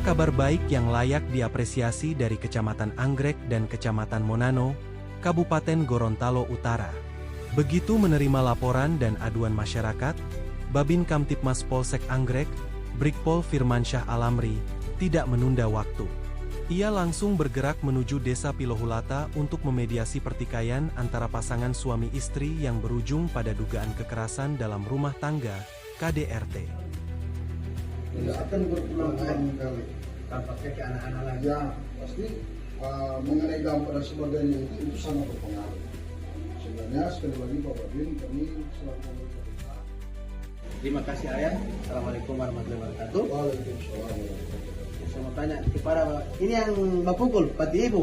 kabar baik yang layak diapresiasi dari Kecamatan Anggrek dan Kecamatan Monano, Kabupaten Gorontalo Utara. Begitu menerima laporan dan aduan masyarakat, Babin Kamtibmas Polsek Anggrek, Brigpol Firmansyah Alamri, tidak menunda waktu. Ia langsung bergerak menuju Desa Pilohulata untuk memediasi pertikaian antara pasangan suami istri yang berujung pada dugaan kekerasan dalam rumah tangga, KDRT. Tidak akan berulang kali. Tampaknya ke anak-anak lagi. Ya, pasti mengenai dampak dan sebagainya itu sangat berpengaruh. Sebenarnya sekali lagi Pak Babin, kami selaku pemerintah. Terima kasih Ayah. Assalamualaikum warahmatullahi wabarakatuh. Waalaikumsalam. Saya mau tanya kepada ini yang pukul Pati Ibu.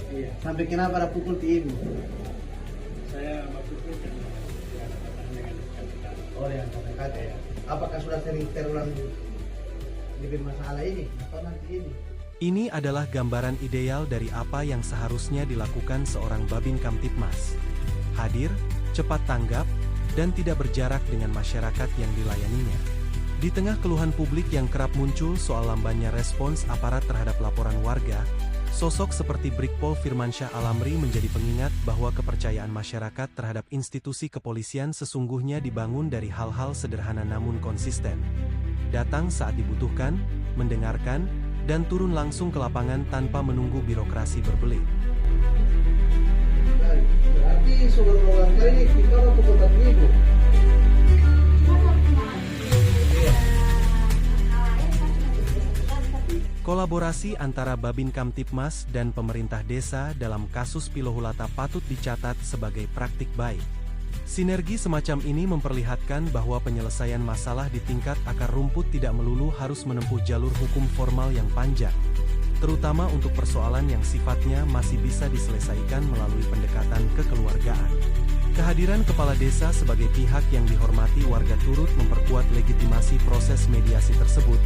Iya, Sampai kenapa ada pukul ti Ibu? saya maksudnya karena ada kaitan dengan kata. Oh yang kata ya. Apakah sudah sering terulang di masalah ini atau nanti ini? Ini adalah gambaran ideal dari apa yang seharusnya dilakukan seorang Babin Kamtibmas. Hadir, cepat tanggap, dan tidak berjarak dengan masyarakat yang dilayaninya. Di tengah keluhan publik yang kerap muncul soal lambannya respons aparat terhadap laporan warga, sosok seperti Brigpol Firmansyah Alamri menjadi pengingat bahwa kepercayaan masyarakat terhadap institusi kepolisian sesungguhnya dibangun dari hal-hal sederhana namun konsisten. Datang saat dibutuhkan, mendengarkan, dan turun langsung ke lapangan tanpa menunggu birokrasi berbelit. Berarti sebelum kali ini kita mau pukul Pati Ibu. Kolaborasi antara Babin Kamtibmas dan pemerintah desa dalam kasus Pilohulata patut dicatat sebagai praktik baik. Sinergi semacam ini memperlihatkan bahwa penyelesaian masalah di tingkat akar rumput tidak melulu harus menempuh jalur hukum formal yang panjang, terutama untuk persoalan yang sifatnya masih bisa diselesaikan melalui pendekatan kekeluargaan. Kehadiran kepala desa sebagai pihak yang dihormati warga turut memperkuat legitimasi proses mediasi tersebut,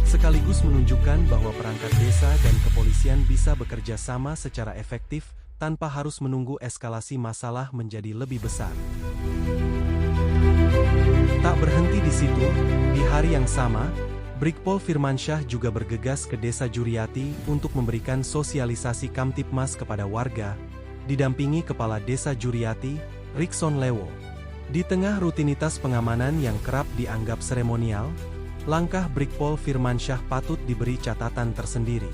sekaligus menunjukkan bahwa perangkat desa dan kepolisian bisa bekerja sama secara efektif tanpa harus menunggu eskalasi masalah menjadi lebih besar. Tak berhenti di situ, di hari yang sama, Brigpol Firmansyah juga bergegas ke Desa Juriati untuk memberikan sosialisasi Kamtibmas kepada warga, didampingi Kepala Desa Juriati, Rikson Lewo. Di tengah rutinitas pengamanan yang kerap dianggap seremonial, langkah Brigpol Firmansyah patut diberi catatan tersendiri.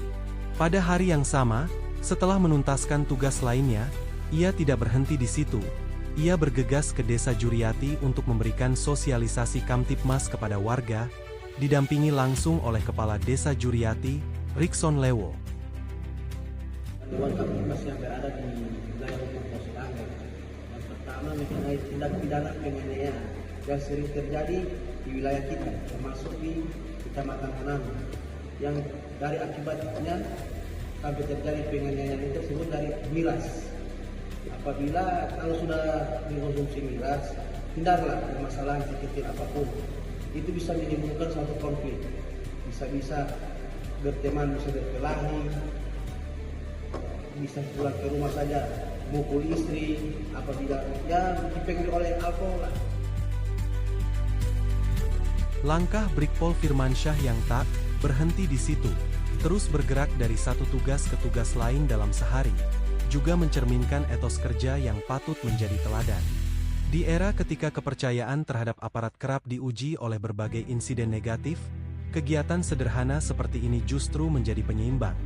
Pada hari yang sama, setelah menuntaskan tugas lainnya, ia tidak berhenti di situ. Ia bergegas ke Desa Juriati untuk memberikan sosialisasi Kamtibmas kepada warga, didampingi langsung oleh Kepala Desa Juriati, Rikson Lewo. Dewan Kamtibmas yang berada di wilayah hukum Polsek Anggrek. Yang pertama mengenai tindak pidana penganiayaan yang sering terjadi di wilayah kita, termasuk di Kecamatan Monano, yang dari akibatnya sampai terjadi penganiayaan itu tersebut dari miras. Apabila kalau sudah mengkonsumsi miras, hindarlah permasalahan sekecil apapun. Itu bisa menimbulkan suatu konflik. Bisa berteman, bisa berkelahi, bisa pulang ke rumah saja mukul istri, apabila ya dipengaruhi oleh alkohol. Langkah Brigpol Firmansyah yang tak berhenti di situ, terus bergerak dari satu tugas ke tugas lain dalam sehari, juga mencerminkan etos kerja yang patut menjadi teladan. Di era ketika kepercayaan terhadap aparat kerap diuji oleh berbagai insiden negatif, kegiatan sederhana seperti ini justru menjadi penyeimbang.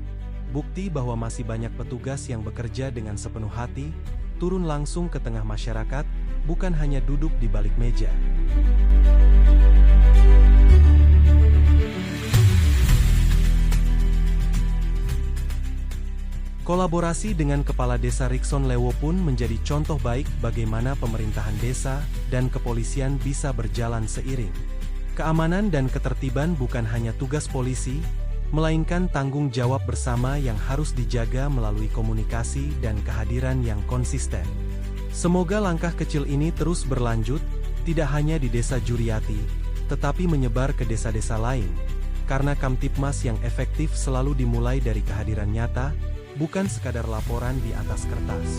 Bukti bahwa masih banyak petugas yang bekerja dengan sepenuh hati, turun langsung ke tengah masyarakat, bukan hanya duduk di balik meja. Kolaborasi dengan Kepala Desa Rikson Lewo pun menjadi contoh baik bagaimana pemerintahan desa dan kepolisian bisa berjalan seiring. Keamanan dan ketertiban bukan hanya tugas polisi, melainkan tanggung jawab bersama yang harus dijaga melalui komunikasi dan kehadiran yang konsisten. Semoga langkah kecil ini terus berlanjut, tidak hanya di Desa Juriati, tetapi menyebar ke desa-desa lain, karena Kamtibmas yang efektif selalu dimulai dari kehadiran nyata, bukan sekadar laporan di atas kertas.